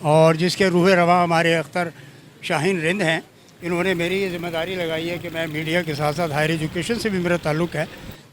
اور جس کے روح رواں ہمارے اختر شاہین رند ہیں. انہوں نے میری یہ ذمہ داری لگائی ہے کہ میں میڈیا کے ساتھ ساتھ ہائر ایجوکیشن سے بھی میرا تعلق ہے.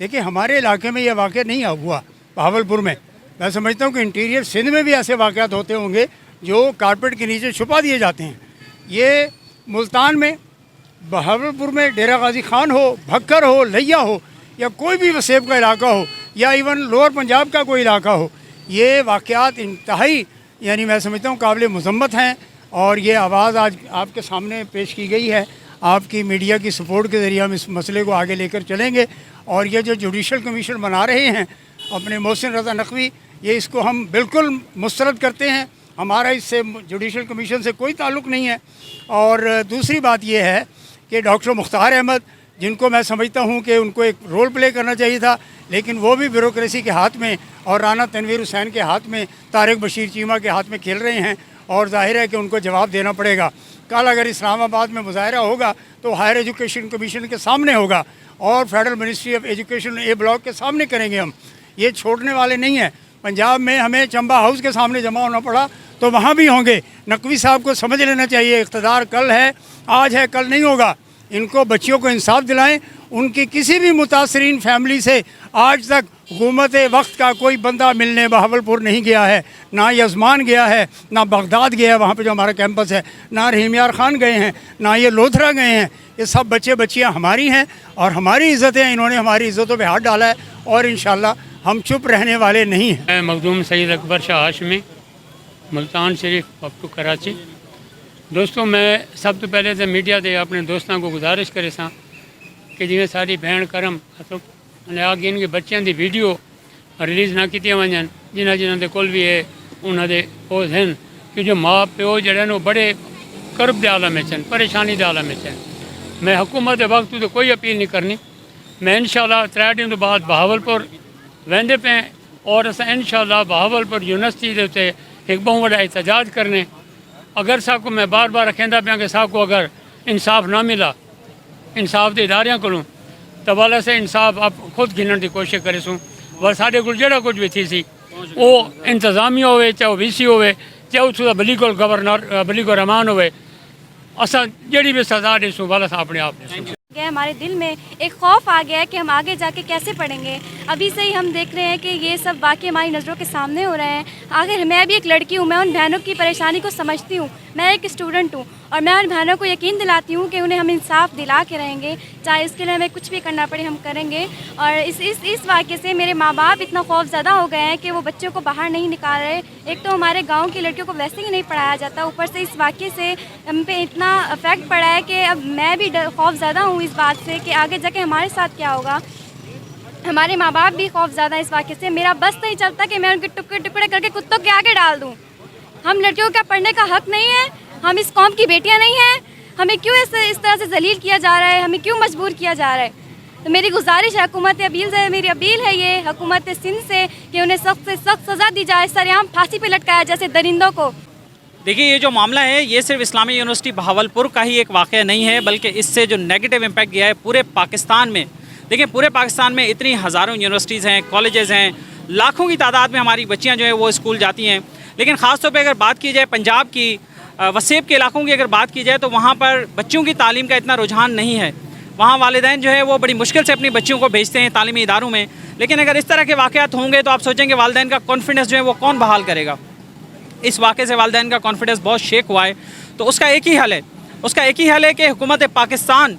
دیکھیے ہمارے علاقے میں یہ واقعہ نہیں ہوا بہاولپور میں. میں سمجھتا ہوں کہ انٹیریئر سندھ میں بھی ایسے واقعات ہوتے ہوں گے جو کارپیٹ کے نیچے چھپا دیے جاتے ہیں. یہ ملتان میں، بہاولپور میں، ڈیرہ غازی خان ہو، بھکر ہو، لیا ہو، یا کوئی بھی وسیب کا علاقہ ہو، یا ایون لوور پنجاب کا کوئی علاقہ ہو، یہ واقعات انتہائی یعنی میں سمجھتا ہوں قابل مذمت ہیں. اور یہ آواز آج آپ کے سامنے پیش کی گئی ہے. آپ کی میڈیا کی سپورٹ کے ذریعے ہم اس مسئلے کو آگے لے کر چلیں گے. اور یہ جو جوڈیشل کمیشن بنا رہے ہیں اپنے محسن رضا نقوی، یہ اس کو ہم بالکل مسترد کرتے ہیں. ہمارا اس سے جوڈیشل کمیشن سے کوئی تعلق نہیں ہے. اور دوسری بات یہ ہے کہ ڈاکٹر مختار احمد، جن کو میں سمجھتا ہوں کہ ان کو ایک رول پلے کرنا چاہیے تھا، لیکن وہ بھی بیوروکریسی کے ہاتھ میں اور رانا تنویر حسین کے ہاتھ میں، طارق بشیر چیمہ کے ہاتھ میں کھیل رہے ہیں. اور ظاہر ہے کہ ان کو جواب دینا پڑے گا. کل اگر اسلام آباد میں مظاہرہ ہوگا تو ہائر ایجوکیشن کمیشن کے سامنے ہوگا اور federal ministry of education a block کے سامنے کریں گے. ہم یہ چھوڑنے والے نہیں ہیں. پنجاب میں ہمیں چمبا ہاؤس کے سامنے جمع ہونا پڑا تو وہاں بھی ہوں گے. نقوی صاحب کو سمجھ لینا چاہیے اقتدار کل ہے، آج ہے، کل نہیں ہوگا. ان کو بچیوں کو انصاف دلائیں. ان کی کسی بھی متاثرین فیملی سے آج تک حکومت وقت کا کوئی بندہ ملنے بہاولپور نہیں گیا ہے. نہ یزمان گیا ہے، نہ بغداد گیا ہے وہاں پہ جو ہمارا کیمپس ہے، نہ رحیم یار خان گئے ہیں، نہ یہ لودھرا گئے ہیں. یہ سب بچے بچیاں ہماری ہیں اور ہماری عزتیں. انہوں نے ہماری عزتوں پہ ہاتھ ڈالا ہے اور انشاءاللہ ہم چپ رہنے والے نہیں ہیں. میں مخدوم سید اکبر شاہ ہاشمی، ملتان شریف اپ ٹو کراچی. دوستوں میں سب تو پہلے تو میڈیا دے اپنے دوستوں کو گزارش کرے سا کہ جی ساری بہن کرم آگے ان کے بچوں کی ویڈیو ریلیز نہ کی ون جنہ کے کول بھی ہے انہوں نے وہ ہیں کہ جو ماں پیو جڑے وہ بڑے کرب کے عالم چن، پریشانی کے عالم چن. میں حکومت وقت تو کوئی اپیل نہیں کرنی. میں انشاءاللہ 3 دن تو بعد بہاولپور ویندے پہ اور اصل انشاءاللہ بہاولپور یونیورسٹی کے اتنے ایک بہت بڑا احتجاج کرنے. اگر سا کو میں بار بار رکھا پیا کہ سا کو اگر انصاف نہ ملا انصاف کے اداروں کو تو والا سے انصاف آپ خود گھنن کی کوشش کرے سوں. اور سارے کو جڑا کچھ بھی تھی سی وہ انتظامیہ ہوئے، چاہے وہ وی سی ہوئے، چاہے اس کا بلیگل گورنر بلیگل رحمان ہوئے، اصل جڑی بھی سزا دے سوں والا سا اپنے آپ دے. ہمارے دل میں ایک خوف آ گیا ہے کہ ہم آگے جا کے کیسے پڑھیں گے. ابھی سے ہی ہم دیکھ رہے ہیں کہ یہ سب واقعے ہماری نظروں کے سامنے ہو رہے ہیں. آخر میں بھی ایک لڑکی ہوں، میں ان بہنوں کی پریشانی کو سمجھتی ہوں. میں ایک اسٹوڈنٹ ہوں اور میں ان بہنوں کو یقین دلاتی ہوں کہ انہیں ہم انصاف دلا کے رہیں گے، چاہے اس کے لیے ہمیں کچھ بھی کرنا پڑے ہم کریں گے. اور اس واقعے سے میرے ماں باپ اتنا خوف زدہ ہو گئے ہیں کہ وہ بچوں کو باہر نہیں نکال رہے. ایک تو ہمارے گاؤں کی لڑکیوں کو ویسے ہی نہیں پڑھایا جاتا، اوپر سے اس واقعے سے ہم پہ اتنا افیکٹ پڑا ہے کہ اب میں بھی خوف زدہ ہوں اس بات سے کہ آگے جا کے ہمارے ساتھ کیا ہوگا. ہمارے ماں باپ بھی خوف زیادہ اس واقعے سے. میرا بس نہیں چلتا کہ میں ان کے ٹکڑے ٹکڑے کر کے کتوں کے آگے ڈال دوں. ہم لڑکیوں کا پڑھنے کا حق نہیں ہے؟ ہم اس قوم کی بیٹیاں نہیں ہیں؟ ہمیں کیوں اس طرح سے ذلیل کیا جا رہا ہے؟ ہمیں کیوں مجبور کیا جا رہا ہے؟ تو میری گزارش ہے میری اپیل ہے یہ حکومت سندھ سے کہ انہیں سخت سے سخت سزا دی جائے، سرعام پھانسی پہ لٹکایا جیسے درندوں کو. دیکھیے یہ جو معاملہ ہے یہ صرف اسلامی یونیورسٹی بہاولپور کا ہی ایک واقعہ نہیں ہے، بلکہ اس سے جو نیگیٹو امپیکٹ گیا ہے پورے پاکستان میں. دیکھیں پورے پاکستان میں اتنی ہزاروں یونیورسٹیز ہیں، کالجز ہیں، لاکھوں کی تعداد میں ہماری بچیاں جو ہیں وہ اسکول جاتی ہیں. لیکن خاص طور پہ اگر بات کی جائے پنجاب کی وسیب کے علاقوں کی اگر بات کی جائے تو وہاں پر بچوں کی تعلیم کا اتنا رجحان نہیں ہے. وہاں والدین جو ہے وہ بڑی مشکل سے اپنی بچیوں کو بھیجتے ہیں تعلیمی اداروں میں. لیکن اگر اس طرح کے واقعات ہوں گے تو آپ سوچیں کہ والدین کا کانفیڈنس جو ہے وہ کون بحال کرے گا. اس واقعے سے والدین کا کانفیڈنس بہت شیک ہوا ہے. تو اس کا ایک ہی حل ہے کہ حکومت پاکستان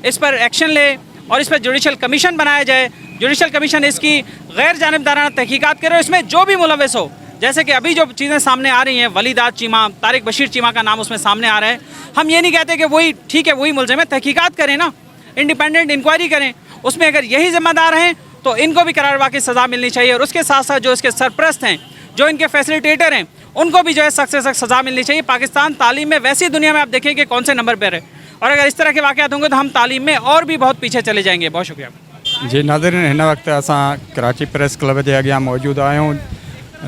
اس پر ایکشن لے اور اس پر جوڈیشل کمیشن بنایا جائے. جوڈیشل کمیشن اس کی غیر جانبدارانہ تحقیقات کرے. اس میں جو بھی ملوث ہو، جیسے کہ ابھی جو چیزیں سامنے آ رہی ہیں، ولیدات چیمہ، طارق بشیر چیمہ کا نام اس میں سامنے آ رہا ہے. ہم یہ نہیں کہتے کہ وہی ٹھیک ہے وہی ملزم ہے. تحقیقات کریں نا، انڈیپینڈنٹ انکوائری کریں. اس میں اگر یہی ذمہ دار ہیں تو ان کو بھی قرار واقعی سزا ملنی چاہیے. اور اس کے ساتھ ساتھ جو اس کے سرپرست ہیں، جو ان کے فیسیلیٹیٹر ہیں، ان کو بھی جو ہے سخت سے سخت سزا ملنی چاہیے. پاکستان تعلیم میں ویسی دنیا میں آپ دیکھیں کہ کون سے نمبر پر ہے، اور اگر اس طرح کے واقعات ہوں گے تو ہم تعلیم میں اور بھی بہت پیچھے چلے جائیں گے. بہت شکریہ. جی ناظرین، ہن وقت اساں کراچی پریس کلب کے اگیاں موجود آیوں.